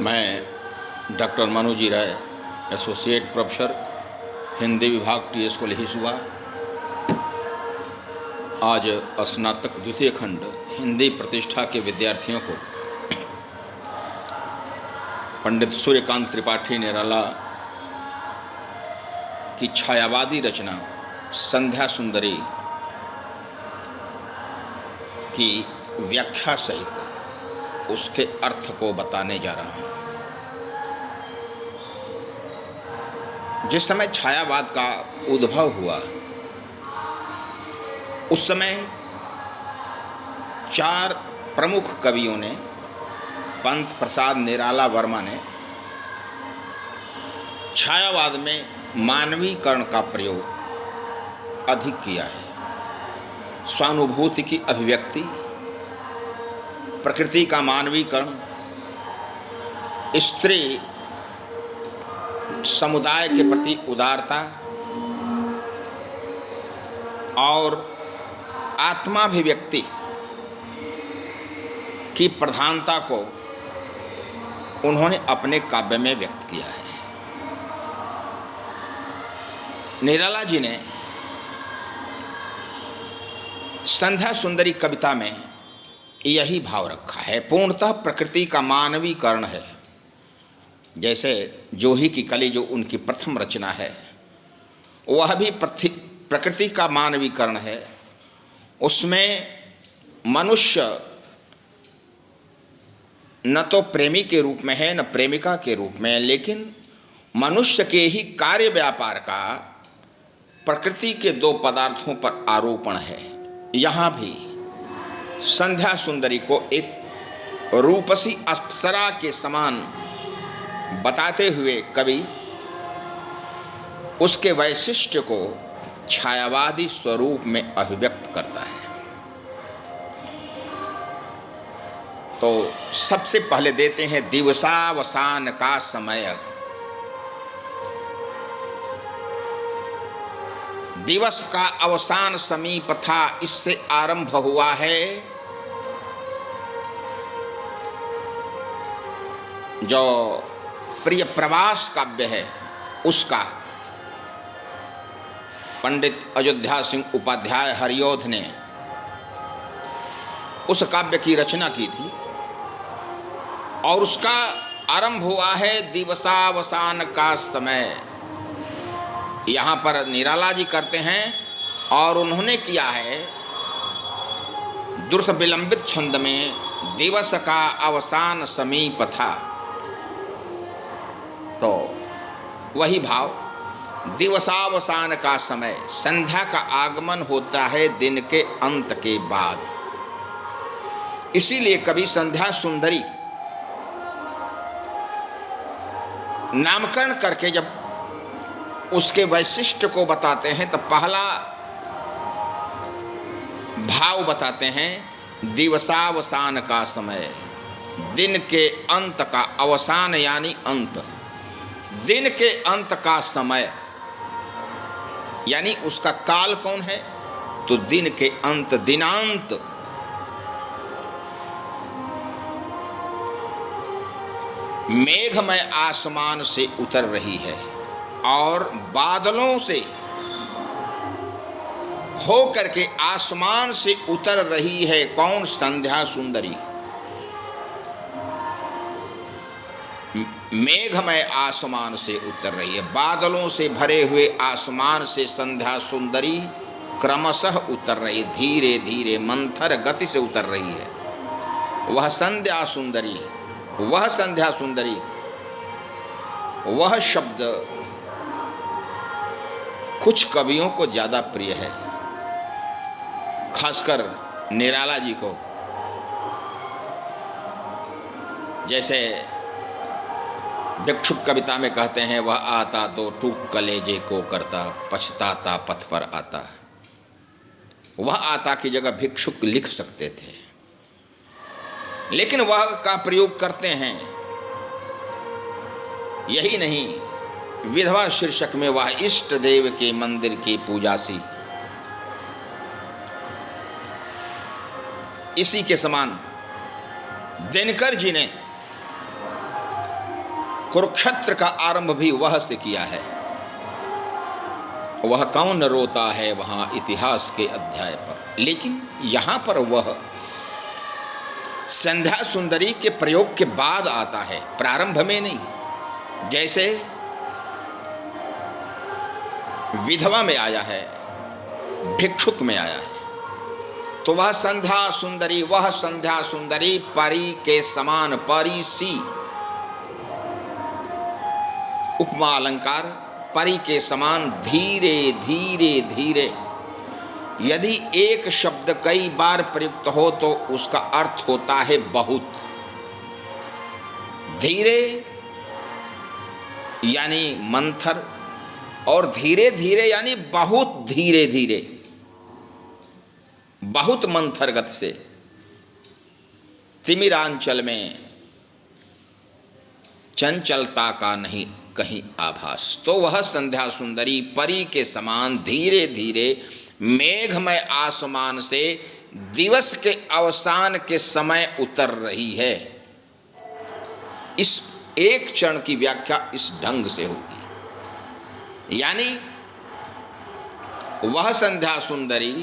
मैं डॉक्टर मनोजी राय, associate professor, Hindi विभाग T S college हुआ। आज स्नातक द्वितीय खंड हिंदी प्रतिष्ठा के विद्यार्थियों को पंडित सूर्यकांत त्रिपाठी निराला की छायावादी रचना संध्या सुंदरी की व्याख्या सहित उसके अर्थ को बताने जा रहा हूँ। जिस समय छायावाद का उद्भव हुआ उस समय चार प्रमुख कवियों ने, पंत प्रसाद निराला वर्मा ने छायावाद में मानवीकरण का प्रयोग अधिक किया है। स्वानुभूति की अभिव्यक्ति, प्रकृति का मानवीकरण, स्त्री समुदाय के प्रति उदारता और आत्माभिव्यक्ति की प्रधानता को उन्होंने अपने काव्य में व्यक्त किया है। निराला जी ने संध्या सुंदरी कविता में यही भाव रखा है। पूर्णतः प्रकृति का मानवीकरण है। जैसे जोही की कली जो उनकी प्रथम रचना है, वह भी प्रकृति का मानवीकरण है। उसमें मनुष्य न तो प्रेमी के रूप में है न प्रेमिका के रूप में, लेकिन मनुष्य के ही कार्य व्यापार का प्रकृति के दो पदार्थों पर आरोपण है। यहाँ भी संध्या सुंदरी को एक रूपसी अप्सरा के समान बताते हुए कवि उसके वैशिष्ट्य को छायावादी स्वरूप में अभिव्यक्त करता है। तो सबसे पहले देते हैं दिवसावसान का समय। दिवस का अवसान समीप था, इससे आरंभ हुआ है जो प्रिय प्रवास काव्य है उसका पंडित अयोध्या सिंह उपाध्याय हरियोध ने उस काव्य की रचना की थी और उसका आरंभ हुआ है दिवसावसान का समय। यहाँ पर निराला जी करते हैं और उन्होंने किया है द्रुत विलंबित छंद में, दिवस का अवसान समीप था। तो वही भाव, दिवसावसान का समय, संध्या का आगमन होता है दिन के अंत के बाद। इसीलिए कभी संध्या सुंदरी नामकरण करके जब उसके वैशिष्ट को बताते हैं तो पहला भाव बताते हैं दिवसावसान का समय, दिन के अंत का, अवसान यानी अंत, दिन के अंत का समय यानी उसका काल कौन है, तो दिन के अंत, दिनांत। मेघमय आसमान से उतर रही है और बादलों से हो करके आसमान से उतर रही है कौन, संध्या सुंदरी। मेघमय आसमान से उतर रही है, बादलों से भरे हुए आसमान से संध्या सुंदरी क्रमशः उतर रही, धीरे धीरे मंथर गति से उतर रही है। वह संध्या सुंदरी, वह संध्या सुंदरी, वह शब्द कुछ कवियों को ज्यादा प्रिय है, खासकर निराला जी को। जैसे भिक्षुक कविता में कहते हैं, वह आता तो टूक कलेजे को करता, पछताता पथ पर आता। वह आता की जगह भिक्षुक लिख सकते थे, लेकिन वह का प्रयोग करते हैं। यही नहीं, विधवा शीर्षक में वह इष्ट देव के मंदिर की पूजा सी। इसी के समान दिनकर जी ने कुरुक्षेत्र का आरंभ भी वह से किया है। वह कौन रोता है वहां इतिहास के अध्याय पर, लेकिन यहां पर वह संध्या सुंदरी के प्रयोग के बाद आता है, प्रारंभ में नहीं। जैसे विधवा में आया है, भिक्षुक में आया है, तो वह संध्या सुंदरी, वह संध्या सुंदरी परी के समान, परी सी, उपमा अलंकार, परी के समान धीरे धीरे धीरे। यदि एक शब्द कई बार प्रयुक्त हो तो उसका अर्थ होता है बहुत। धीरे यानी मंथर, और धीरे धीरे यानी बहुत धीरे धीरे, बहुत मंथर गति से। तिमिरांचल में चंचलता का नहीं कहीं आभास, तो वह संध्या सुंदरी परी के समान धीरे धीरे मेघमय आसमान से दिवस के अवसान के समय उतर रही है। इस एक क्षण की व्याख्या इस ढंग से होगी, यानी वह संध्या सुंदरी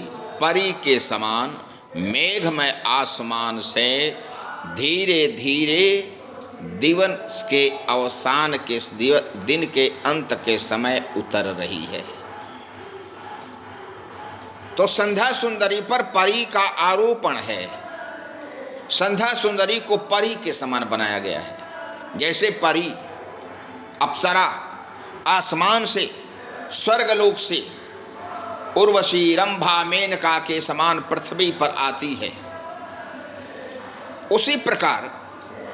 परी के समान मेघमय आसमान से धीरे धीरे दिवस के अवसान के दिन के अंत के समय उतर रही है। तो संध्या सुंदरी पर परी का आरोपण है। संध्या सुंदरी को परी के समान बनाया गया है। जैसे परी, अप्सरा आसमान से, स्वर्गलोक से उर्वशी, रंभा, मेनका के समान पृथ्वी पर आती है, उसी प्रकार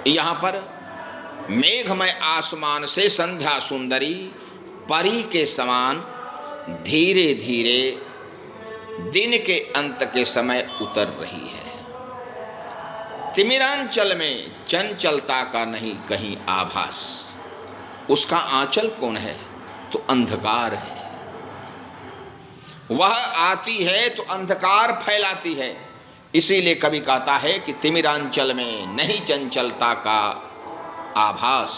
यहाँ पर मेघमय आसमान से संध्या सुंदरी परी के समान धीरे धीरे दिन के अंत के समय उतर रही है। तिमिरांचल में चंचलता का नहीं कहीं आभास। उसका आंचल कौन है? तो अंधकार है। वह आती है तो अंधकार फैलाती है। इसीलिए कवि कहता है कि तिमिरांचल में नहीं चंचलता का आभास।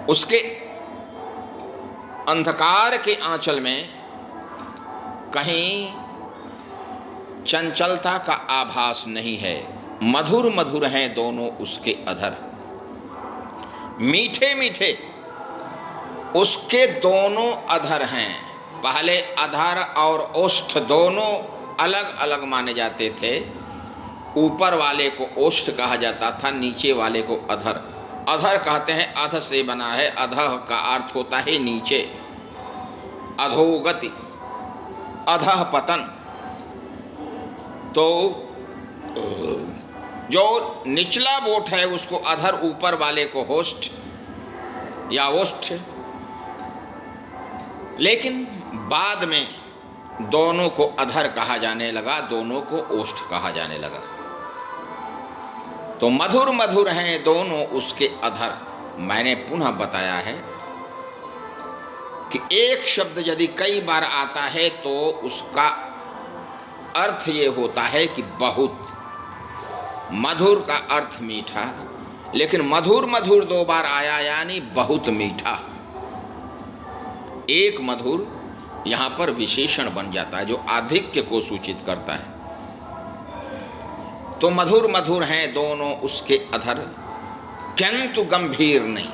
उसके अंधकार के आंचल में कहीं चंचलता का आभास नहीं है। मधुर मधुर हैं दोनों उसके अधर, मीठे मीठे उसके दोनों अधर हैं। पहले अधर और ओष्ठ दोनों अलग अलग माने जाते थे। ऊपर वाले को ओष्ठ कहा जाता था, नीचे वाले को अधर। अधर कहते हैं अध से बना है। अधः का अर्थ होता है नीचे, अधोगति, अधः पतन। तो जो निचला बोट है उसको अधर, ऊपर वाले को होष्ठ या ओष्ठ। लेकिन बाद में दोनों को अधर कहा जाने लगा, दोनों को ओष्ठ कहा जाने लगा। तो मधुर मधुर हैं दोनों उसके अधर। मैंने पुनः बताया है कि एक शब्द यदि कई बार आता है तो उसका अर्थ ये होता है कि बहुत। मधुर का अर्थ मीठा, लेकिन मधुर मधुर दो बार आया यानी बहुत मीठा। एक मधुर यहाँ पर विशेषण बन जाता है जो आधिक्य को सूचित करता है। तो मधुर मधुर हैं दोनों उसके अधर, किंतु गंभीर नहीं।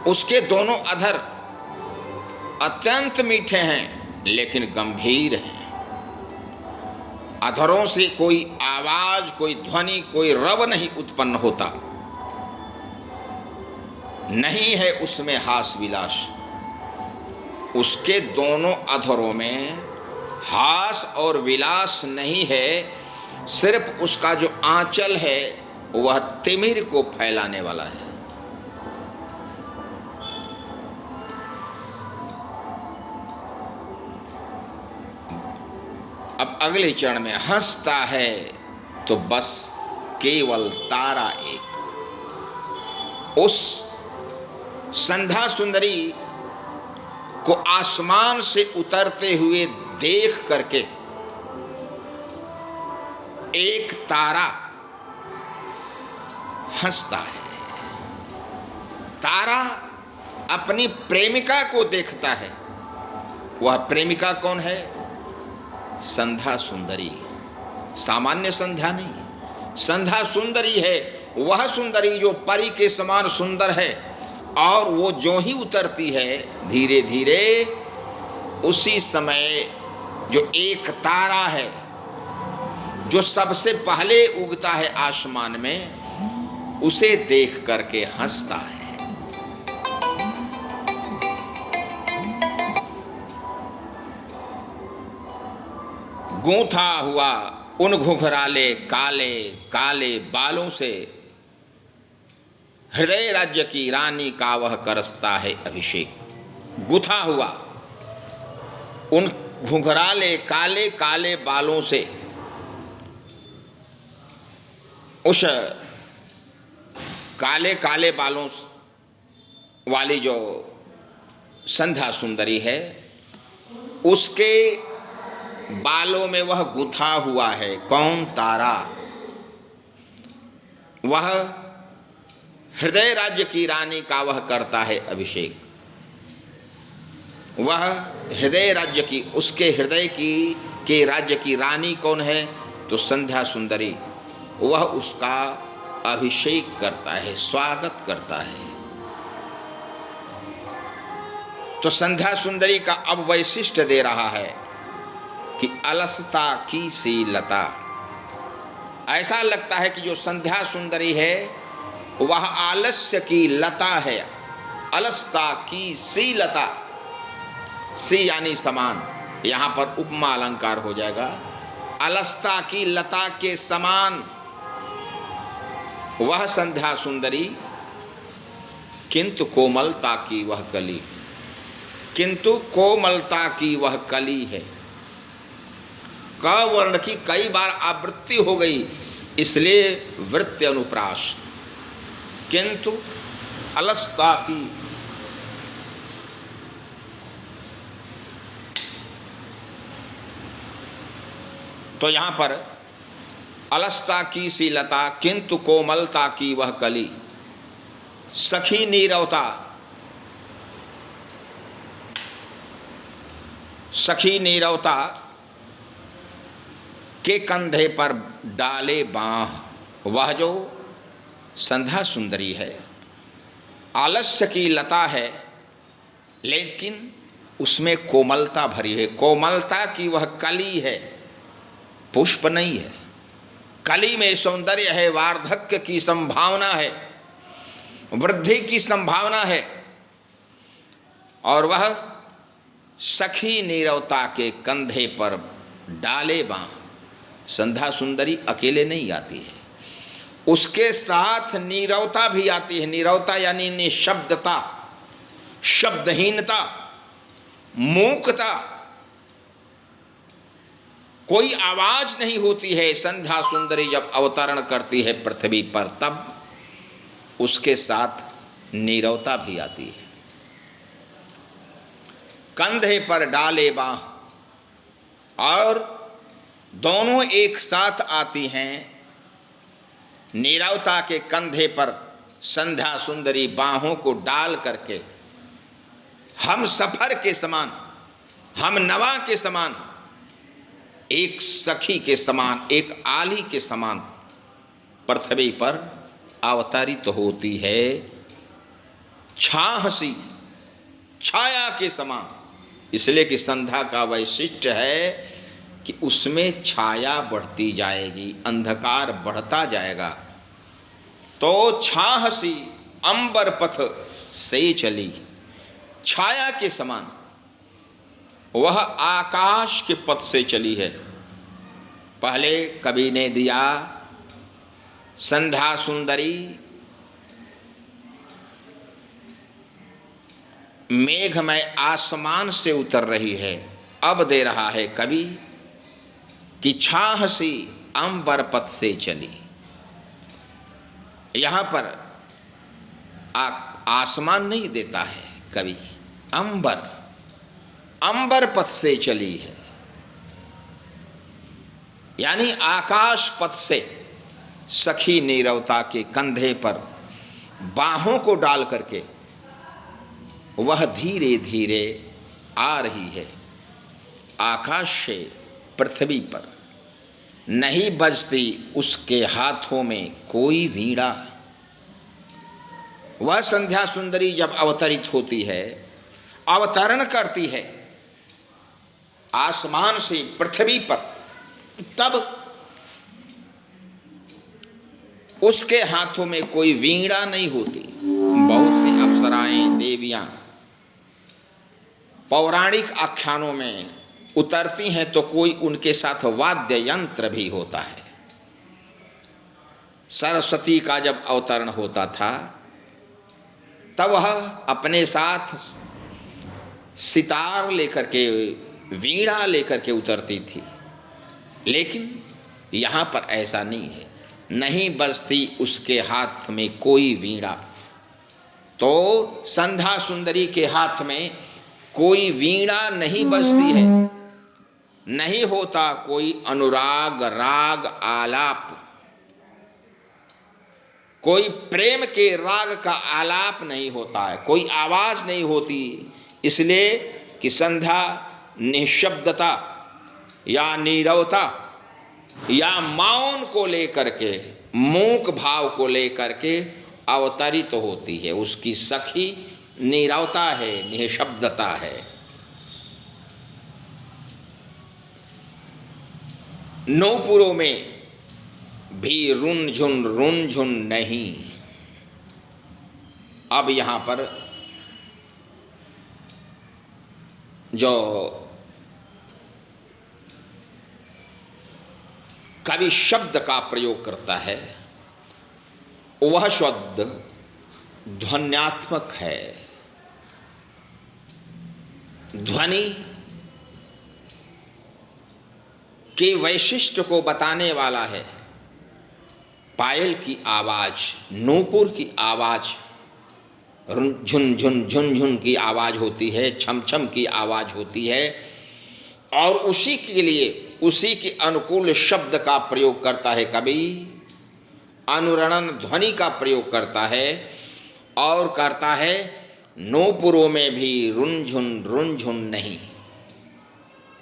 उसके दोनों अधर अत्यंत मीठे हैं लेकिन गंभीर हैं। अधरों से कोई आवाज, कोई ध्वनि, कोई रव नहीं उत्पन्न होता। नहीं है उसमें हास विलास। उसके दोनों अधरों में हास और विलास नहीं है। सिर्फ उसका जो आंचल है वह तिमिर को फैलाने वाला है। अब अगले चरण में हंसता है तो बस केवल तारा एक। उस संध्या सुंदरी को आसमान से उतरते हुए देख करके एक तारा हंसता है। तारा अपनी प्रेमिका को देखता है। वह प्रेमिका कौन है? संध्या सुंदरी। सामान्य संध्या नहीं, संध्या सुंदरी है। वह सुंदरी जो परी के समान सुंदर है, और वो जो ही उतरती है धीरे धीरे, उसी समय जो एक तारा है जो सबसे पहले उगता है आसमान में, उसे देख करके हंसता है। गूंथा हुआ उन घुघराले काले काले बालों से हृदय राज्य की रानी का वह करसता है अभिषेक। गुथा हुआ उन घुंघराले काले काले बालों से उस काले काले बालों वाली जो संध्या सुंदरी है, उसके बालों में वह गुथा हुआ है। कौन? तारा। वह हृदय राज्य की रानी का वह करता है अभिषेक। वह हृदय राज्य की, उसके हृदय की के राज्य की रानी कौन है? तो संध्या सुंदरी। वह उसका अभिषेक करता है, स्वागत करता है। तो संध्या सुंदरी का अब वैशिष्ट दे रहा है कि अलसता की सी लता। ऐसा लगता है कि जो संध्या सुंदरी है वह आलस्य की लता है। अलसता की सी लता, सी यानी समान, यहां पर उपमा अलंकार हो जाएगा। अलसता की लता के समान वह संध्या सुंदरी, किंतु कोमलता की वह कली, किंतु कोमलता की वह कली है। क वर्ण की कई बार आवृत्ति हो गई, इसलिए वृत्ति अनुप्रास। किंतु अलसता की, तो यहां पर अलसता की सी लता किंतु कोमलता की वह कली। सखी नीरवता, सखी नीरवता के कंधे पर डाले बांह। वह जो संध्या सुंदरी है, आलस्य की लता है, लेकिन उसमें कोमलता भरी है। कोमलता की वह कली है, पुष्प नहीं है। कली में सौंदर्य है, वार्धक्य की संभावना है, वृद्धि की संभावना है। और वह सखी नीरवता के कंधे पर डाले बांह। संध्या सुंदरी अकेले नहीं आती है, उसके साथ नीरवता भी आती है। नीरवता यानी निशब्दता, शब्दहीनता, मूकता, कोई आवाज नहीं होती है। संध्या सुंदरी जब अवतरण करती है पृथ्वी पर, तब उसके साथ नीरवता भी आती है। कंधे पर डाले बांह, और दोनों एक साथ आती हैं। नीरवता के कंधे पर संध्या सुंदरी बाहों को डाल करके हम सफर के समान, हम नवा के समान, एक सखी के समान, एक आली के समान पृथ्वी पर अवतरित होती है। छाहसी, छाया के समान। इसलिए कि संध्या का वैशिष्ट्य है कि उसमें छाया बढ़ती जाएगी, अंधकार बढ़ता जाएगा। तो छाहसी अंबर पथ से चली, छाया के समान वह आकाश के पथ से चली है। पहले कवि ने दिया संध्या सुंदरी मेघमय आसमान से उतर रही है। अब दे रहा है कवि कि छाहसी अंबर पथ से चली। यहां पर आसमान नहीं देता है कवि, अंबर, अंबर पथ से चली है, यानी आकाश पथ से सखी नीरवता के कंधे पर बाहों को डाल करके वह धीरे धीरे आ रही है आकाश से पृथ्वी पर। नहीं बजती उसके हाथों में कोई वीणा। वह संध्या सुंदरी जब अवतरित होती है, अवतरण करती है आसमान से पृथ्वी पर, तब उसके हाथों में कोई वीणा नहीं होती। बहुत सी अप्सराएं, देवियां पौराणिक आख्यानों में उतरती हैं तो कोई उनके साथ वाद्य यंत्र भी होता है। सरस्वती का जब अवतरण होता था तब वह अपने साथ सितार लेकर के, वीणा लेकर के उतरती थी, लेकिन यहाँ पर ऐसा नहीं है। नहीं बजती उसके हाथ में कोई वीणा। तो संध्या सुंदरी के हाथ में कोई वीणा नहीं बजती है, नहीं होता कोई अनुराग राग आलाप, कोई प्रेम के राग का आलाप नहीं होता है, कोई आवाज नहीं होती। इसलिए कि संध्या निशब्दता या नीरवता या मौन को लेकर के, मूक भाव को लेकर के अवतरित तो होती है। उसकी सखी नीरवता है, निशब्दता है। नूपुरों में भी रुनझुन नहीं। अब यहाँ पर जो कवि शब्द का प्रयोग करता है वह शब्द ध्वन्यात्मक है। ध्वनि के वैशिष्ट को बताने वाला है। पायल की आवाज, नूपुर की आवाज, झुन झुन झुन झुन की आवाज होती है, छम छम की आवाज होती है, और उसी के लिए, उसी के अनुकूल शब्द का प्रयोग करता है कवि। अनुरणन ध्वनि का प्रयोग करता है और करता है नूपुरों में भी रुनझुन नहीं।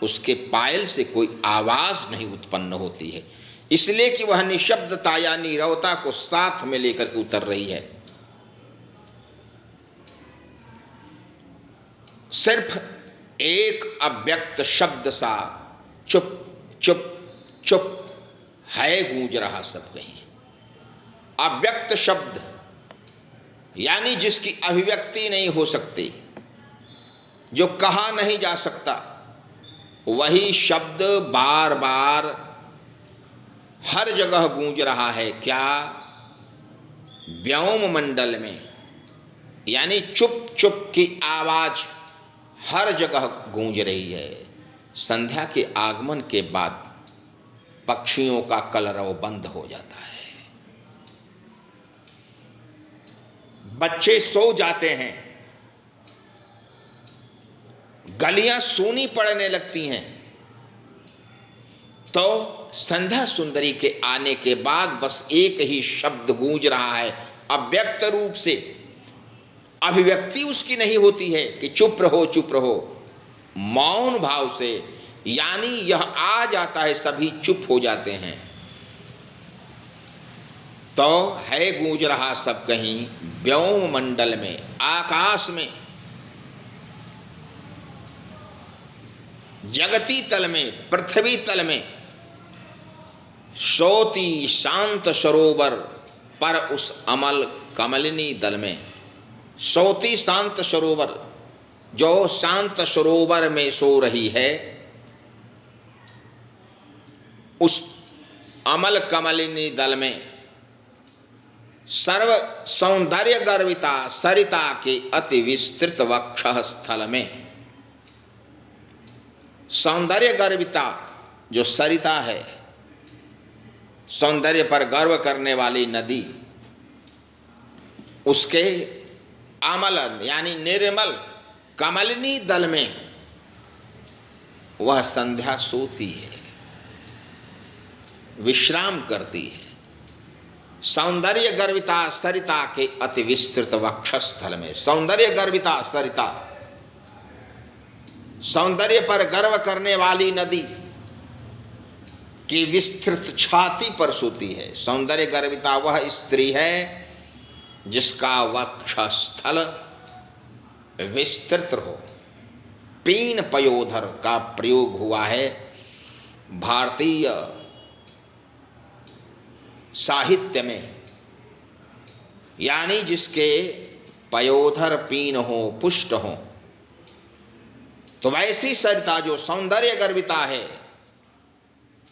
उसके पायल से कोई आवाज नहीं उत्पन्न होती है, इसलिए कि वह निशब्दता या नीरवता को साथ में लेकर के उतर रही है। सिर्फ एक अव्यक्त शब्द सा चुप चुप चुप है गूंज रहा सब कहीं। अव्यक्त शब्द यानी जिसकी अभिव्यक्ति नहीं हो सकती, जो कहा नहीं जा सकता, वही शब्द बार बार हर जगह गूंज रहा है। क्या? व्योम मंडल में, यानी चुप चुप की आवाज हर जगह गूंज रही है। संध्या के आगमन के बाद पक्षियों का कलरव बंद हो जाता है, बच्चे सो जाते हैं, गलियां सूनी पड़ने लगती हैं। तो संध्या सुंदरी के आने के बाद बस एक ही शब्द गूंज रहा है, अव्यक्त रूप से। अभिव्यक्ति उसकी नहीं होती है कि चुप रहो चुप रहो, मौन भाव से, यानी यह आ जाता है, सभी चुप हो जाते हैं। तो है गूंज रहा सब कहीं व्योम मंडल में, आकाश में, जगती तल में, पृथ्वी तल में। सोती शांत सरोवर पर उस अमल कमलिनी दल में। सोती शांत सरोवर, जो शांत सरोवर में सो रही है, उस अमल कमलिनी दल में सर्व सौंदर्य गर्विता सरिता के अति विस्तृत वक्ष स्थल में। सौंदर्य गर्विता जो सरिता है, सौंदर्य पर गर्व करने वाली नदी, उसके अमल यानी निर्मल कमलिनी दल में वह संध्या सोती है, विश्राम करती है। सौंदर्य गर्विता सरिता के अति विस्तृत वक्षस्थल में, सौंदर्य गर्विता सरिता, सौंदर्य पर गर्व करने वाली नदी की विस्तृत छाती पर सोती है। सौंदर्य गर्विता वह स्त्री है जिसका वक्षस्थल विस्तृत हो। पीन पयोधर का प्रयोग हुआ है भारतीय साहित्य में, यानी जिसके पयोधर पीन हो, पुष्ट हो। तो वैसी सरिता जो सौंदर्य गर्विता है,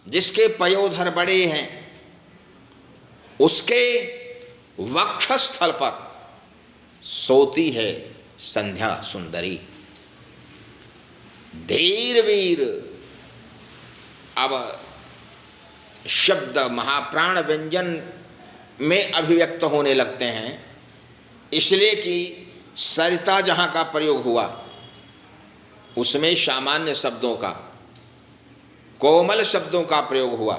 जिसके पयोधर बड़े हैं, उसके वक्षस्थल पर सोती है संध्या सुंदरी। धीर वीर, अब शब्द महाप्राण व्यंजन में अभिव्यक्त होने लगते हैं, इसलिए कि सरिता जहाँ का प्रयोग हुआ उसमें सामान्य शब्दों का, कोमल शब्दों का प्रयोग हुआ,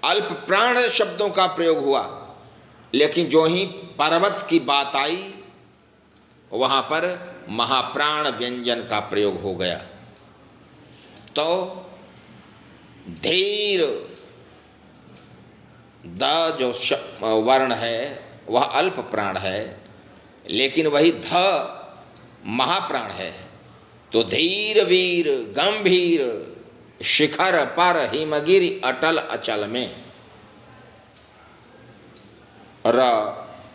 अल्प प्राण शब्दों का प्रयोग हुआ, लेकिन जो ही पर्वत की बात आई वहाँ पर महाप्राण व्यंजन का प्रयोग हो गया। तो धीर द जो वर्ण है वह अल्प प्राण है, लेकिन वही ध महाप्राण है। तो धीर वीर गंभीर शिखर पर हिमगिरि अटल अचल में, र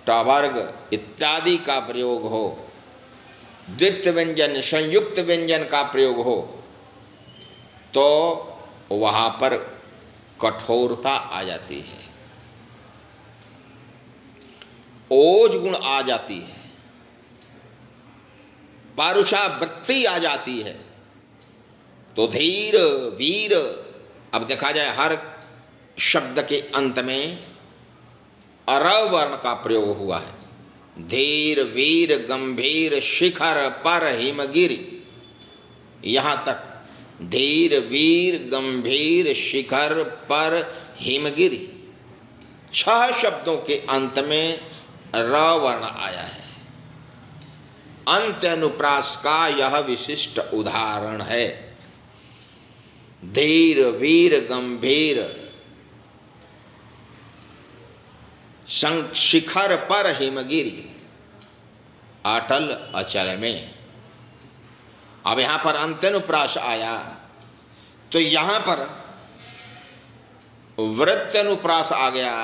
टावर्ग इत्यादि का प्रयोग हो, द्वित्व व्यंजन संयुक्त व्यंजन का प्रयोग हो, तो वहाँ पर कठोरता आ जाती है, ओज गुण आ जाती है, पारुषावृत्ति आ जाती है। तो धीर वीर, अब देखा जाए हर शब्द के अंत में अर वर्ण का प्रयोग हुआ है। धीर वीर गंभीर शिखर पर हिमगिरि, यहाँ तक धीर वीर गंभीर शिखर पर हिमगिरि, 6 शब्दों के अंत में र वर्ण आया है। अंत्य अनुप्रास का यह विशिष्ट उदाहरण है। धीर वीर गंभीर शिखर पर हिमगिरि अटल अचल में। अब यहाँ पर अंत्यानुप्रास आया तो यहाँ पर वृत्त्यनुप्रास आ गया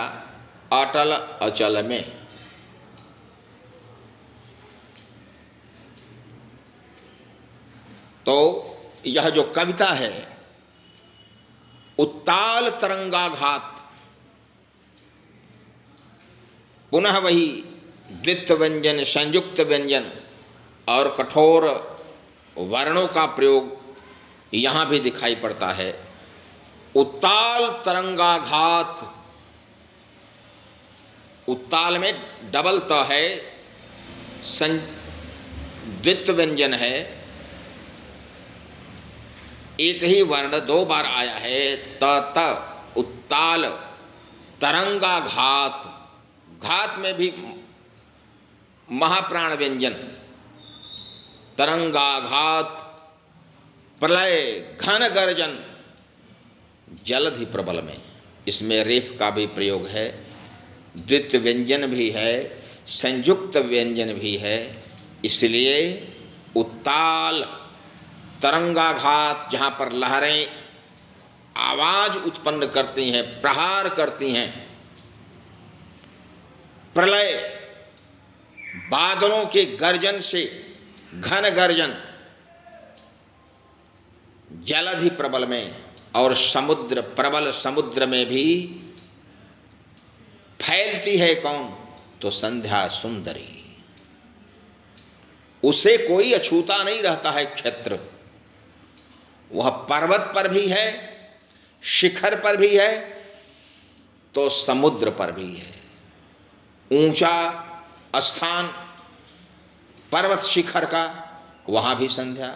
अटल अचल में। तो यह जो कविता है उत्ताल तरंगाघात, पुनः वही द्वित्व व्यंजन संयुक्त व्यंजन और कठोर वर्णों का प्रयोग यहाँ भी दिखाई पड़ता है। उत्ताल तरंगाघात, उत्ताल में डबल त है, द्वित्व व्यंजन है, एक ही वर्ण 2 बार आया है। त उत्ताल तरंगाघात, घात में भी महाप्राण व्यंजन, तरंगाघात प्रलय घन गर्जन जलधि प्रबल में, इसमें रेफ का भी प्रयोग है, द्वित्व व्यंजन भी है, संयुक्त व्यंजन भी है। इसलिए उत्ताल तरंगाघात, जहाँ पर लहरें आवाज उत्पन्न करती हैं, प्रहार करती हैं, प्रलय बादलों के गर्जन से घन गर्जन जलधि प्रबल में, और समुद्र प्रबल समुद्र में भी फैलती है कौन? तो संध्या सुंदरी। उसे कोई अछूता नहीं रहता है क्षेत्र। वह पर्वत पर भी है, शिखर पर भी है, तो समुद्र पर भी है। ऊंचा स्थान पर्वत शिखर का, वहाँ भी संध्या,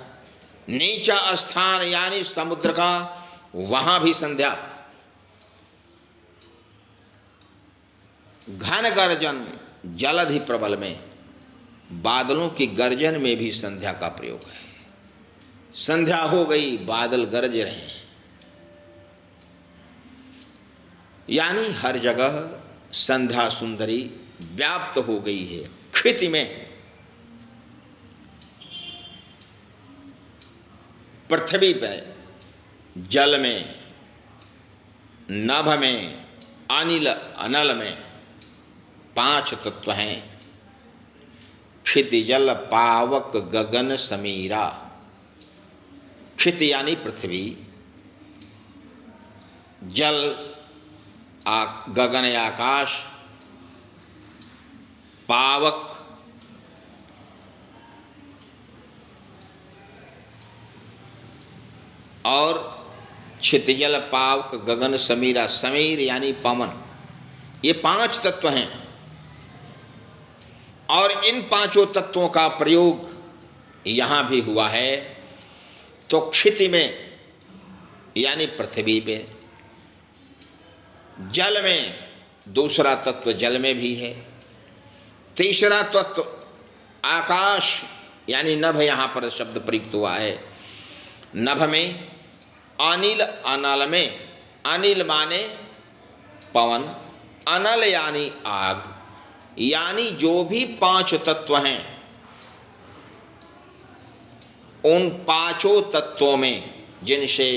नीचा स्थान यानी समुद्र का, वहाँ भी संध्या। घन गर्जन जलधि प्रबल में, बादलों की गर्जन में भी संध्या का प्रयोग है। संध्या हो गई, बादल गरज रहे हैं, यानी हर जगह संध्या सुंदरी व्याप्त हो गई है। क्षिति में, पृथ्वी पर, जल में, नभ में, अनिल अनल में 5 तत्व हैं। क्षिति जल पावक गगन समीरा। क्षिति यानी पृथ्वी, जल गगन आकाश, पावक और क्षितिजल पावक गगन समीरा। समीर यानी पवन। ये 5 तत्व हैं और इन 5 तत्वों का प्रयोग यहाँ भी हुआ है। तो क्षिति में यानी पृथ्वी पे, जल में, दूसरा तत्व जल में भी है, तीसरा तत्व आकाश यानी नभ, यहाँ पर शब्द प्रयुक्त हुआ है, नभ में, अनिल अनल में, अनिल माने पवन, अनल यानी आग, यानी जो भी 5 तत्व हैं उन 5 तत्वों में जिनसे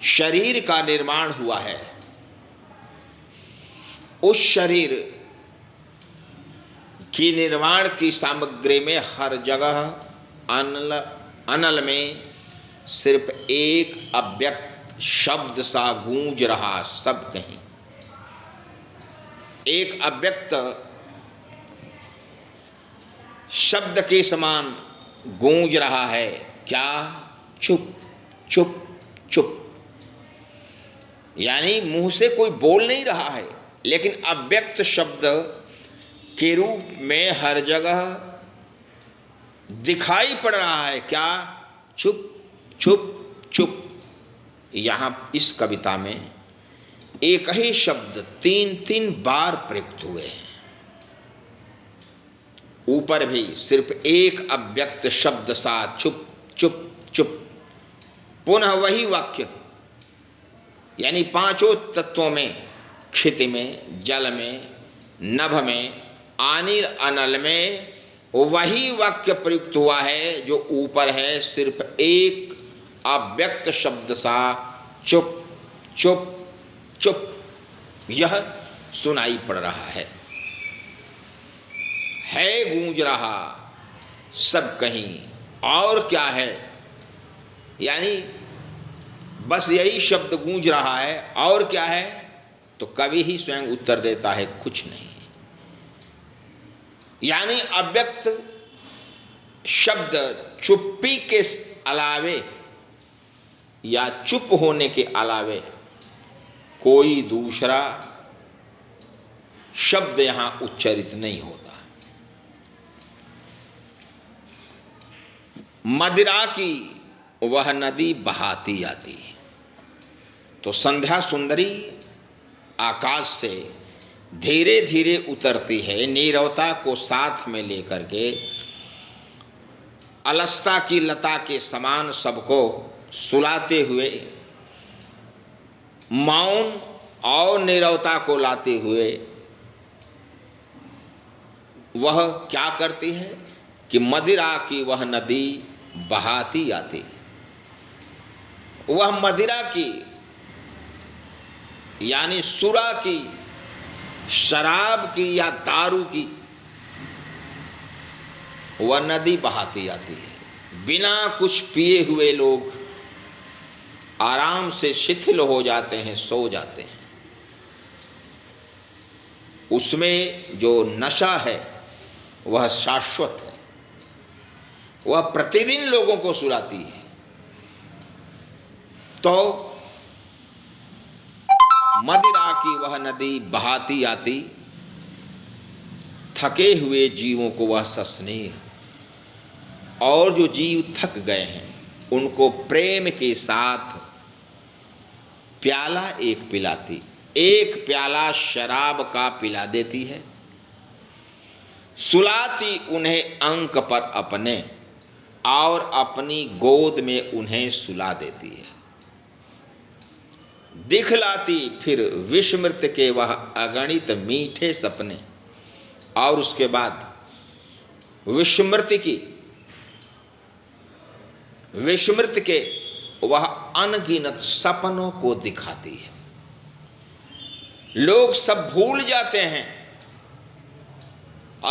शरीर का निर्माण हुआ है, उस शरीर की निर्माण की सामग्री में हर जगह अनल में सिर्फ एक अव्यक्त शब्द सा गूंज रहा, सब कहीं एक अव्यक्त शब्द के समान गूंज रहा है। क्या? चुप चुप चुप, यानी मुंह से कोई बोल नहीं रहा है, लेकिन अव्यक्त शब्द के रूप में हर जगह दिखाई पड़ रहा है। क्या? चुप चुप चुप। यहाँ इस कविता में एक ही शब्द 3 बार प्रयुक्त हुए हैं। ऊपर भी सिर्फ एक अव्यक्त शब्द सा चुप चुप चुप, पुनः वही वाक्य, यानी 5 तत्वों में, क्षिति में, जल में, नभ में, अनिल अनल में वही वाक्य प्रयुक्त हुआ है जो ऊपर है, सिर्फ एक अव्यक्त शब्द सा चुप चुप चुप, यह सुनाई पड़ रहा है गूंज रहा सब कहीं। और क्या है? यानी बस यही शब्द गूंज रहा है, और क्या है? तो कवि ही स्वयं उत्तर देता है, कुछ नहीं। यानी अव्यक्त शब्द चुप्पी के अलावे या चुप होने के अलावे कोई दूसरा शब्द यहां उच्चारित नहीं होता। मदिरा की वह नदी बहाती आती। तो संध्या सुंदरी आकाश से धीरे धीरे उतरती है, नीरवता को साथ में लेकर के, अलसता की लता के समान सबको सुलाते हुए, मौन और नीरवता को लाते हुए वह क्या करती है कि मदिरा की वह नदी बहाती आती। वह मदिरा की यानी सुरा की, शराब की या दारू की वह नदी बहाती आती है। बिना कुछ पिए हुए लोग आराम से शिथिल हो जाते हैं, सो जाते हैं। उसमें जो नशा है वह शाश्वत है, वह प्रतिदिन लोगों को सुलाती है। तो मदिरा की वह नदी बहाती आती, थके हुए जीवों को वह सस्नेह, और जो जीव थक गए हैं उनको प्रेम के साथ प्याला एक पिलाती। एक प्याला शराब का पिला देती है, सुलाती उन्हें अंक पर अपने और अपनी गोद में उन्हें सुला देती है। दिखलाती फिर विस्मृत के वह अगणित मीठे सपने, और उसके बाद विस्मृत के वह अनगिनत सपनों को दिखाती है। लोग सब भूल जाते हैं,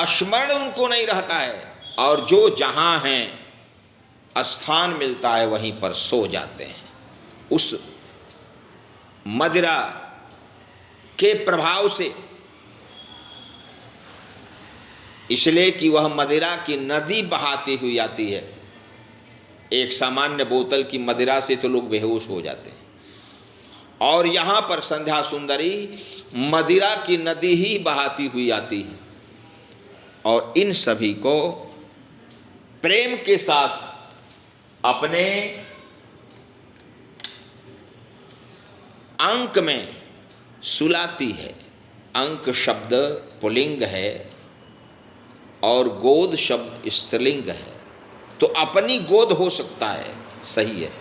स्मरण उनको नहीं रहता है, और जो जहां हैं स्थान मिलता है वहीं पर सो जाते हैं उस मदिरा के प्रभाव से, इसलिए कि वह मदिरा की नदी बहाती हुई आती है। एक सामान्य बोतल की मदिरा से तो लोग बेहोश हो जाते हैं, और यहाँ पर संध्या सुंदरी मदिरा की नदी ही बहाती हुई आती है, और इन सभी को प्रेम के साथ अपने अंक में सुलाती है। अंक शब्द पुल्लिंग है और गोद शब्द स्त्रीलिंग है, तो अपनी गोद हो सकता है, सही है,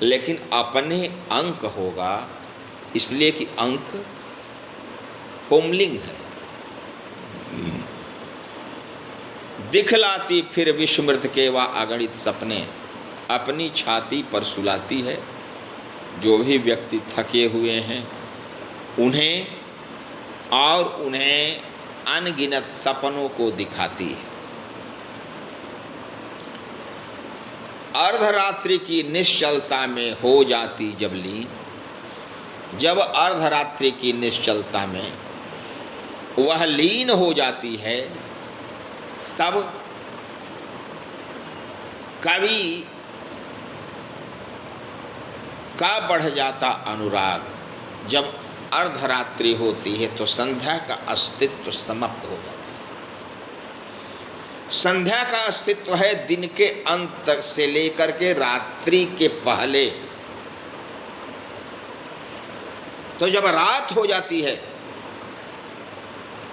लेकिन अपने अंक होगा, इसलिए कि अंक पुंलिंग है। दिखलाती फिर विस्मृत के वा अगणित सपने, अपनी छाती पर सुलाती है। जो भी व्यक्ति थके हुए हैं उन्हें, और उन्हें अनगिनत सपनों को दिखाती है। अर्धरात्रि की निश्चलता में हो जाती जब लीन, जब अर्धरात्रि की निश्चलता में वह लीन हो जाती है, तब कवि का बढ़ जाता अनुराग। जब अर्धरात्रि होती है तो संध्या का अस्तित्व समाप्त हो जाता है। संध्या का अस्तित्व है दिन के अंत तक से लेकर के रात्रि के पहले। तो जब रात हो जाती है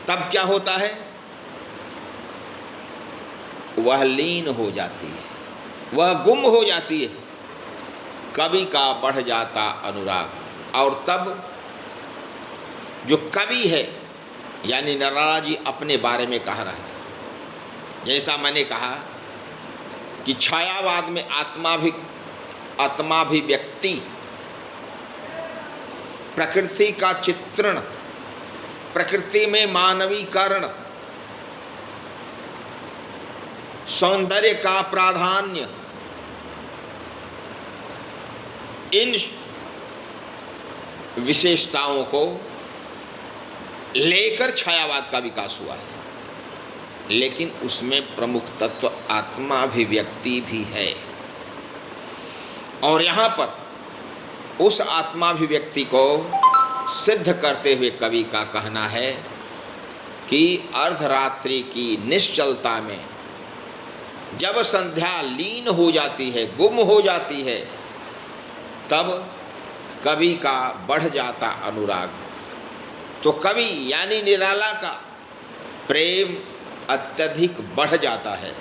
तब क्या होता है? वह लीन हो जाती है, वह गुम हो जाती है। कवि का बढ़ जाता अनुराग, और तब जो कवि है यानी निराला जी अपने बारे में कह रहा है, जैसा मैंने कहा कि छायावाद में आत्माभिव्यक्ति, प्रकृति का चित्रण, प्रकृति में मानवीकरण, सौंदर्य का प्राधान्य, इन विशेषताओं को लेकर छायावाद का विकास हुआ है। लेकिन उसमें प्रमुख तत्व आत्माभिव्यक्ति भी है, और यहाँ पर उस आत्माभिव्यक्ति को सिद्ध करते हुए कवि का कहना है कि अर्धरात्रि की निश्चलता में जब संध्या लीन हो जाती है, गुम हो जाती है, तब कवि का बढ़ जाता अनुराग। तो कवि यानी निराला का प्रेम अत्यधिक बढ़ जाता है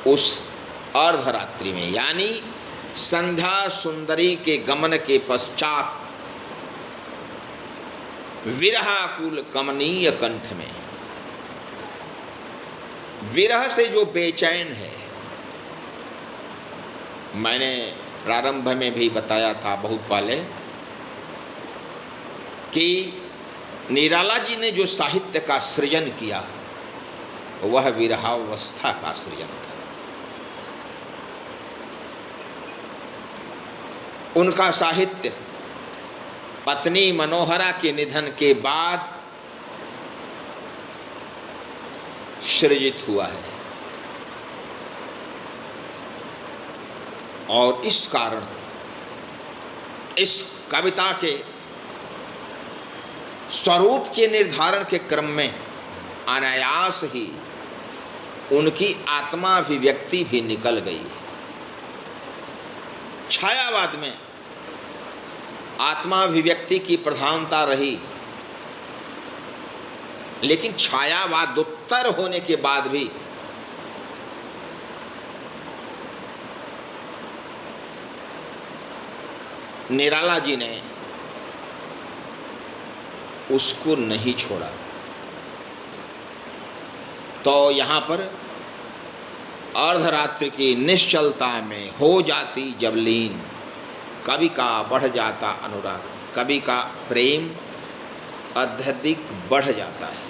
उस अर्धरात्रि में, यानी संध्या सुंदरी के गमन के पश्चात विरहाकुल कमनीय कंठ में। विरह से जो बेचैन है, मैंने प्रारंभ में भी बताया था बहुत पहले कि निराला जी ने जो साहित्य का सृजन किया वह विरहावस्था का सृजन था। उनका साहित्य पत्नी मनोहरा के निधन के बाद सृजित हुआ है, और इस कारण इस कविता के स्वरूप के निर्धारण के क्रम में अनायास ही उनकी आत्माभिव्यक्ति भी निकल गई है। छायावाद में आत्माभिव्यक्ति की प्रधानता रही, लेकिन छायावादोत्तर होने के बाद भी निराला जी ने उसको नहीं छोड़ा। तो यहाँ पर अर्धरात्रि की निश्चलता में हो जाती जब लीन, कवि का बढ़ जाता अनुराग, कवि का प्रेम अत्यधिक बढ़ जाता है।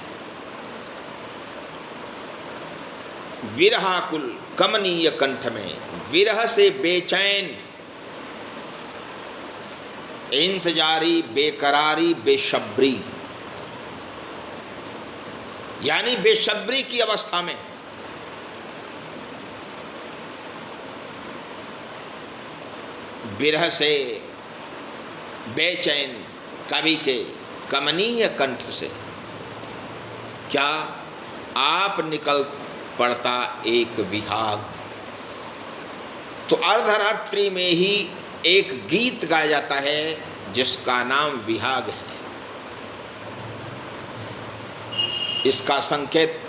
विरहाकुल कमनीय कंठ में, विरह से बेचैन, इंतजारी, बेकरारी, बेशब्री, यानी बेशब्री की अवस्था में विरह से बेचैन कवि के कमनीय कंठ से क्या आप निकल पड़ता एक विहाग। तो अर्धरात्रि में ही एक गीत गाया जाता है जिसका नाम विहाग है। इसका संकेत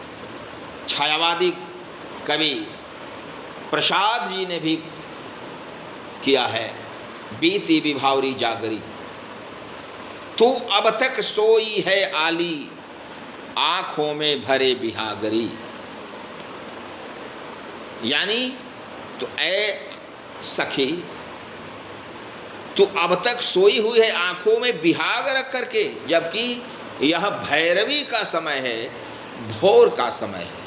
छायावादी कवि प्रसाद जी ने भी किया है। बीती विभावरी जागरी, तू अब तक सोई है आली, आंखों में भरे बिहागरी। यानी तो ऐ सखी, तू अब तक सोई हुई है आंखों में बिहाग रख करके, जबकि यह भैरवी का समय है, भोर का समय है।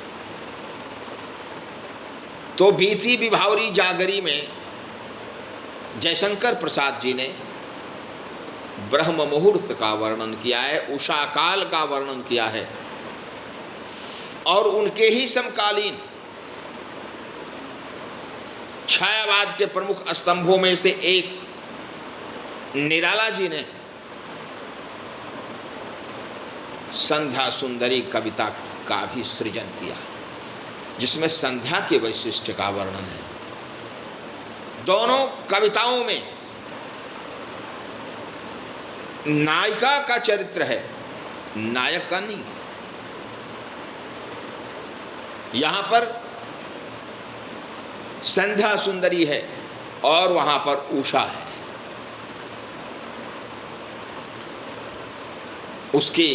तो बीती विभावरी जागरी में जयशंकर प्रसाद जी ने ब्रह्म मुहूर्त का वर्णन किया है, उषा काल का वर्णन किया है, और उनके ही समकालीन छायावाद के प्रमुख स्तंभों में से एक निराला जी ने संध्या सुंदरी कविता का भी सृजन किया, जिसमें संध्या के वैशिष्ट्य का वर्णन है। दोनों कविताओं में नायिका का चरित्र है, नायक का नहीं। यहां पर संध्या सुंदरी है और वहां पर उषा है। उसकी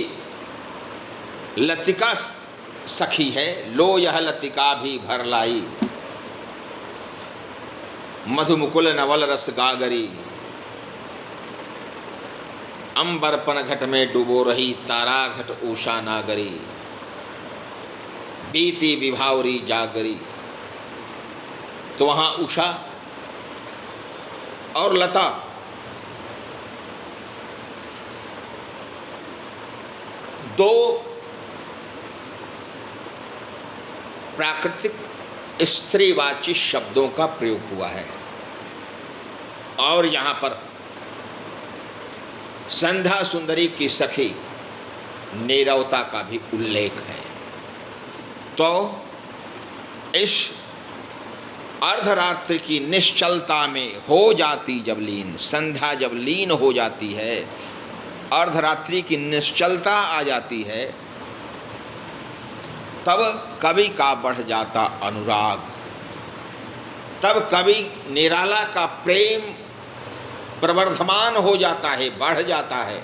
लतिका सखी है, लो यह लतिका भी भर लाई, मधुमुकुल नवल रस गागरी, अंबर पन घट में डूबो रही, तारा घट उषा नागरी, बीती विभावरी जागरी। तो वहां उषा और लता दो प्राकृतिक स्त्रीवाची शब्दों का प्रयोग हुआ है, और यहाँ पर संध्या सुंदरी की सखी नीरवता का भी उल्लेख है। तो इस अर्धरात्रि की निश्चलता में हो जाती जब लीन, संध्या जब लीन हो जाती है, अर्धरात्रि की निश्चलता आ जाती है, तब कवि का बढ़ जाता अनुराग, तब कवि निराला का प्रेम प्रवर्धमान हो जाता है, बढ़ जाता है,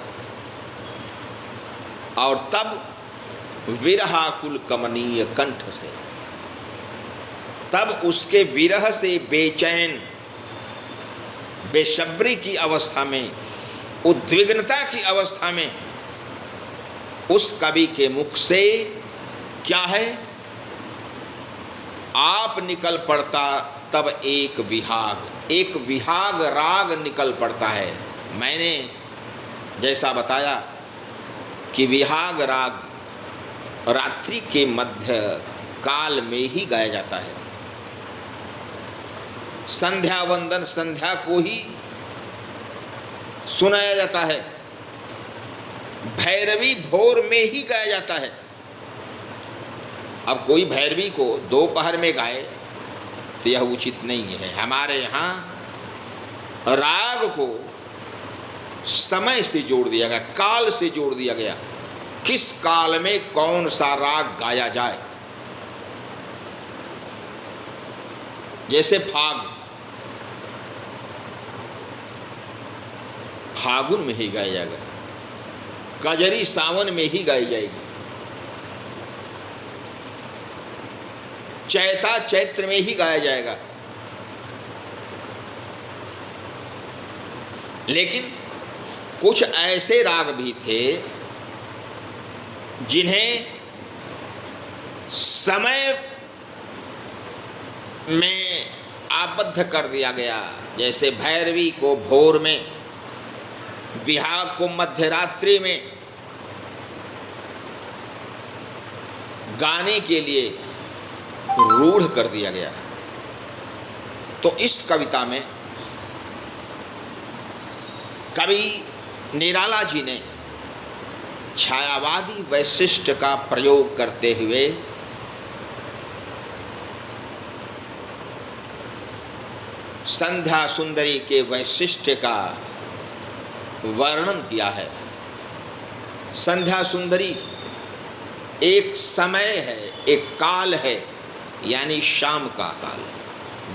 और तब विरहाकुल कमनीय कंठ से, तब उसके विरह से बेचैन बेसब्री की अवस्था में, उद्विग्नता की अवस्था में उस कवि के मुख से क्या है, आप निकल पड़ता तब एक विहाग राग निकल पड़ता है। मैंने जैसा बताया कि विहाग राग रात्रि के मध्य काल में ही गाया जाता है। संध्या वंदन, संध्या को ही सुनाया जाता है। भैरवी भोर में ही गाया जाता है। अब कोई भैरवी को दोपहर में गाए तो यह उचित नहीं है। हमारे यहाँ राग को समय से जोड़ दिया गया, काल से जोड़ दिया गया। किस काल में कौन सा राग गाया जाए। जैसे फागुन में ही गाया जाएगा, कजरी सावन में ही गाई जाएगी, चैता चैत्र में ही गाया जाएगा। लेकिन कुछ ऐसे राग भी थे जिन्हें समय में आबद्ध कर दिया गया। जैसे भैरवी को भोर में, बिहाग को मध्यरात्रि में गाने के लिए रूढ़ कर दिया गया। तो इस कविता में कवि निराला जी ने छायावादी वैशिष्ट का प्रयोग करते हुए संध्या सुंदरी के वैशिष्ट का वर्णन किया है। संध्या सुंदरी एक समय है, एक काल है, यानी शाम का काल,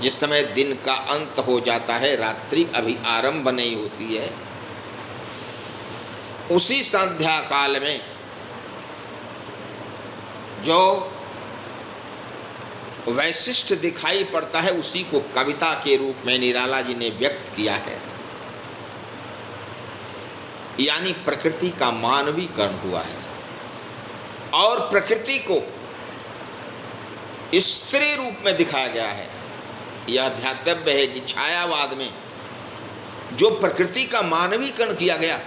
जिस समय दिन का अंत हो जाता है, रात्रि अभी आरंभ नहीं होती है। उसी संध्या काल में जो वैशिष्ट दिखाई पड़ता है, उसी को कविता के रूप में निराला जी ने व्यक्त किया है। यानी प्रकृति का मानवीकरण हुआ है और प्रकृति को स्त्री रूप में दिखाया गया है। यह ध्यातव्य है कि छायावाद में जो प्रकृति का मानवीकरण किया गया,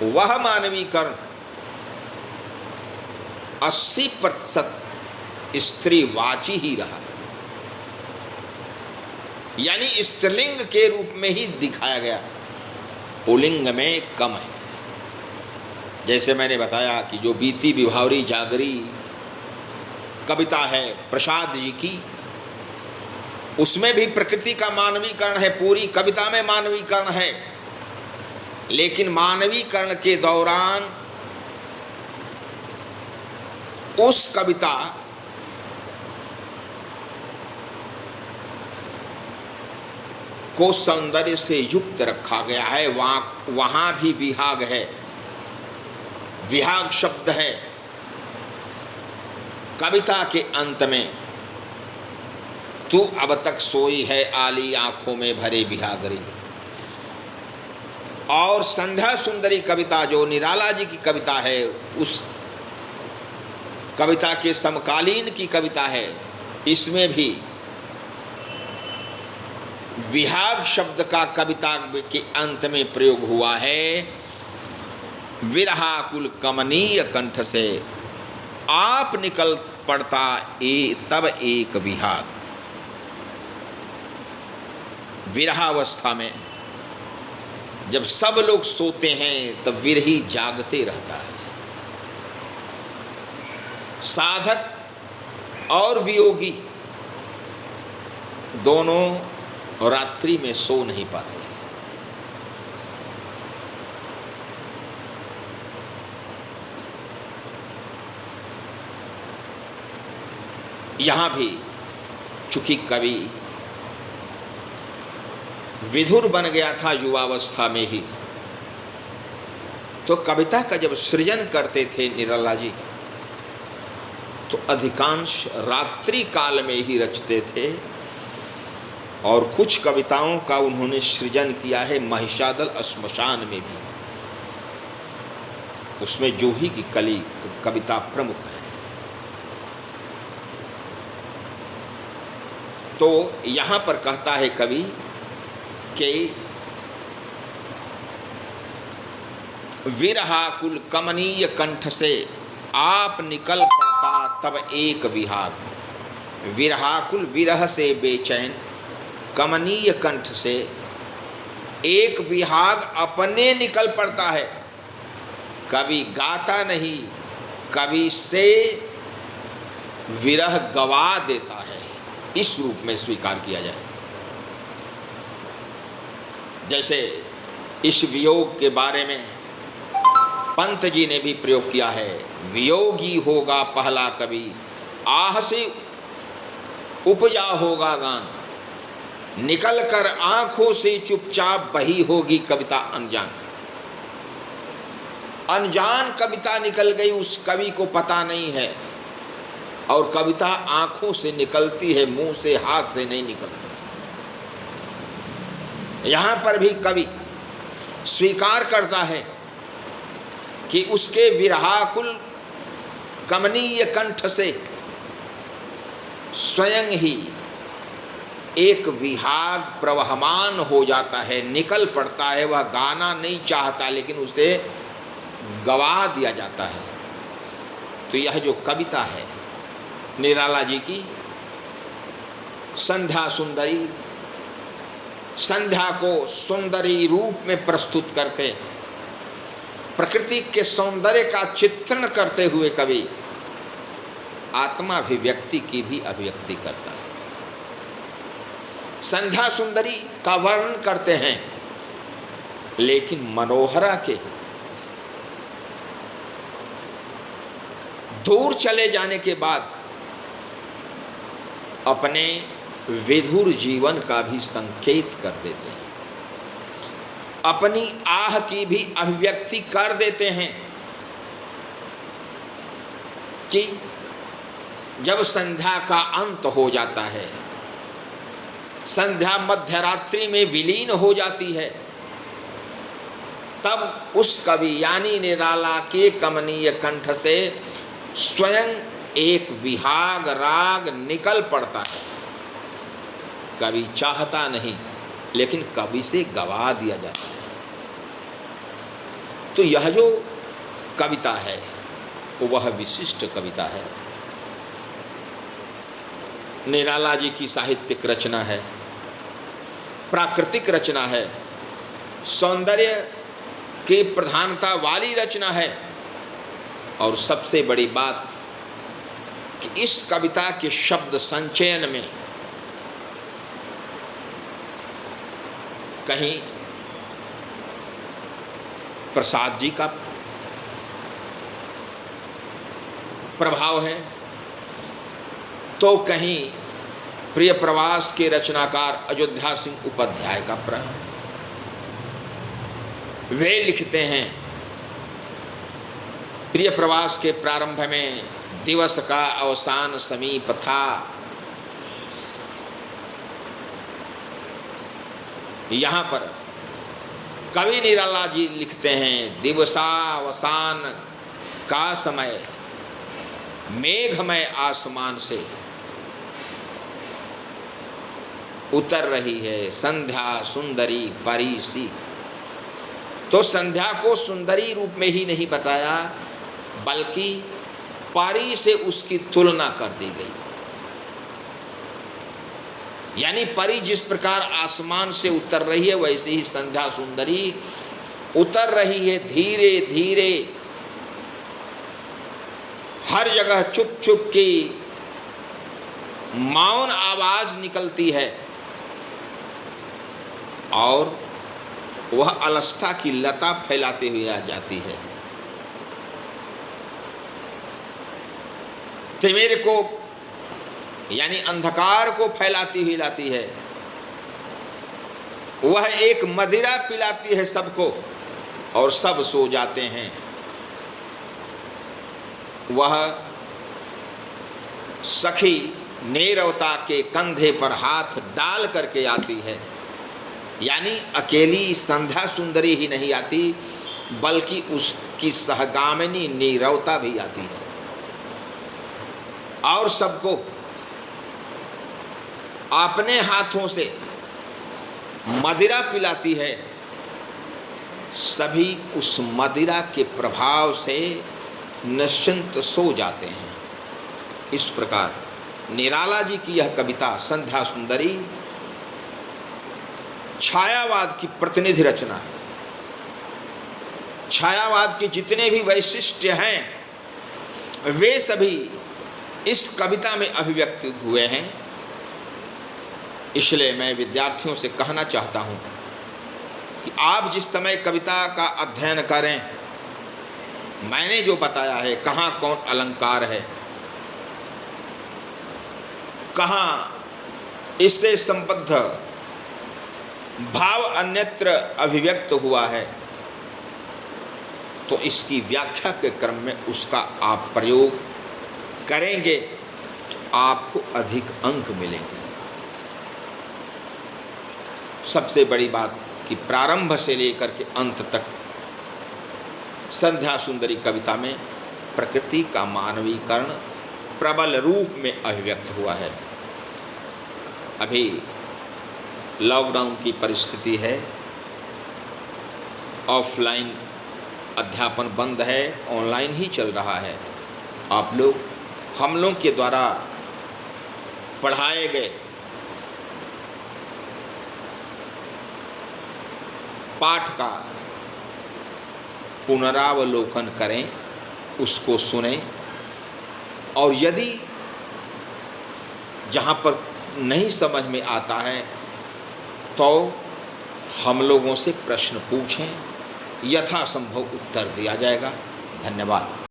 वह मानवीकरण 80% स्त्रीवाची ही रहा, यानी स्त्रीलिंग के रूप में ही दिखाया गया, पुल्लिंग में कम है। जैसे मैंने बताया कि जो बीती विभावरी जागरी कविता है प्रसाद जी की, उसमें भी प्रकृति का मानवीकरण है, पूरी कविता में मानवीकरण है। लेकिन मानवीकरण के दौरान उस कविता को सौंदर्य से युक्त रखा गया है। वहां भी विहाग है, विहाग शब्द है। कविता के अंत में तू अब तक सोई है आली आंखों में भरे विहागरी। और संध्या सुंदरी कविता जो निराला जी की कविता है, उस कविता के समकालीन की कविता है, इसमें भी विहाग शब्द का कविता के अंत में प्रयोग हुआ है। विरहाकुल कमनीय कंठ से आप निकल पड़ता तब एक विहाग। विरहावस्था में जब सब लोग सोते हैं तब विरही जागते रहता है। साधक और वियोगी दोनों रात्रि में सो नहीं पाते। यहाँ भी चूंकि कवि विधुर बन गया था युवावस्था में ही, तो कविता का जब सृजन करते थे निराला जी, तो अधिकांश रात्रि काल में ही रचते थे। और कुछ कविताओं का उन्होंने सृजन किया है महिषादल श्मशान में भी, उसमें जूही की कली कविता प्रमुख है। तो यहाँ पर कहता है कवि कि विरहाकुल कमनीय कंठ से आप निकल पड़ता तब एक विहाग। विरहाकुल विरह से बेचैन, कमनीय कंठ से एक विहाग अपने निकल पड़ता है। कवि गाता नहीं, कवि से विरह गवा देता है, इस रूप में स्वीकार किया जाए। जैसे इस वियोग के बारे में पंत जी ने भी प्रयोग किया है, वियोगी होगा पहला कवि, आह से उपजा होगा गान, निकल कर आंखों से चुपचाप बही होगी कविता अनजान। अनजान कविता निकल गई, उस कवि को पता नहीं है, और कविता आंखों से निकलती है, मुंह से हाथ से नहीं निकलती। यहां पर भी कवि स्वीकार करता है कि उसके विरहाकुल कमनीय कंठ से स्वयं ही एक विहाग प्रवहमान हो जाता है, निकल पड़ता है। वह गाना नहीं चाहता लेकिन उसे गवा दिया जाता है। तो यह जो कविता है निराला जी की, संध्या सुंदरी, संध्या को सुंदरी रूप में प्रस्तुत करते, प्रकृति के सौंदर्य का चित्रण करते हुए कवि आत्माभिव्यक्ति की भी अभिव्यक्ति करता है। संध्या सुंदरी का वर्णन करते हैं, लेकिन मनोहरा के दूर चले जाने के बाद अपने विधुर जीवन का भी संकेत कर देते हैं, अपनी आह की भी अभिव्यक्ति कर देते हैं कि जब संध्या का अंत हो जाता है, संध्या मध्यरात्रि में विलीन हो जाती है, तब उस कवि यानी निराला के कमनीय कंठ से स्वयं एक विहाग राग निकल पड़ता है। कवि चाहता नहीं लेकिन कवि से गवा दिया जाता है। तो यह जो कविता है वह विशिष्ट कविता है, निराला जी की साहित्यिक रचना है, प्राकृतिक रचना है, सौंदर्य की प्रधानता वाली रचना है। और सबसे बड़ी बात कि इस कविता के शब्द संचयन में कहीं प्रसाद जी का प्रभाव है, तो कहीं प्रिय प्रवास के रचनाकार अयोध्या सिंह उपाध्याय का प्रभाव। वे लिखते हैं, प्रिय प्रवास के प्रारंभ में दिवस का अवसान समीप था, यहाँ पर कवि निराला जी लिखते हैं, दिवसावसान का समय मेघमय आसमान से उतर रही है संध्या सुंदरी परी सी। तो संध्या को सुंदरी रूप में ही नहीं बताया, बल्कि परी से उसकी तुलना कर दी गई। यानी परी जिस प्रकार आसमान से उतर रही है, वैसे ही संध्या सुंदरी उतर रही है धीरे धीरे। हर जगह चुप चुप की मौन आवाज निकलती है और वह अलसता की लता फैलाते हुए आ जाती है। तिमिर को यानी अंधकार को फैलाती हुई लाती है। वह एक मदिरा पिलाती है सबको और सब सो जाते हैं। वह सखी नीरवता के कंधे पर हाथ डाल करके आती है, यानी अकेली संध्या सुंदरी ही नहीं आती, बल्कि उसकी सहगामिनी नीरवता भी आती है और सबको अपने हाथों से मदिरा पिलाती है। सभी उस मदिरा के प्रभाव से निश्चिंत सो जाते हैं। इस प्रकार निराला जी की यह कविता संध्या सुंदरी छायावाद की प्रतिनिधि रचना है। छायावाद के जितने भी वैशिष्ट्य हैं वे सभी इस कविता में अभिव्यक्त हुए हैं। इसलिए मैं विद्यार्थियों से कहना चाहता हूं कि आप जिस समय कविता का अध्ययन करें, मैंने जो बताया है, कहाँ कौन अलंकार है, कहाँ इससे संबद्ध भाव अन्यत्र अभिव्यक्त हुआ है, तो इसकी व्याख्या के क्रम में उसका आप प्रयोग करेंगे तो आपको अधिक अंक मिलेंगे। सबसे बड़ी बात कि प्रारंभ से लेकर के अंत तक संध्या सुंदरी कविता में प्रकृति का मानवीकरण प्रबल रूप में अभिव्यक्त हुआ है। अभी लॉकडाउन की परिस्थिति है, ऑफलाइन अध्यापन बंद है, ऑनलाइन ही चल रहा है। आप लोग हम लोग के द्वारा पढ़ाए गए पाठ का पुनरावलोकन करें, उसको सुनें, और यदि जहाँ पर नहीं समझ में आता है तो हम लोगों से प्रश्न पूछें, यथासंभव उत्तर दिया जाएगा। धन्यवाद।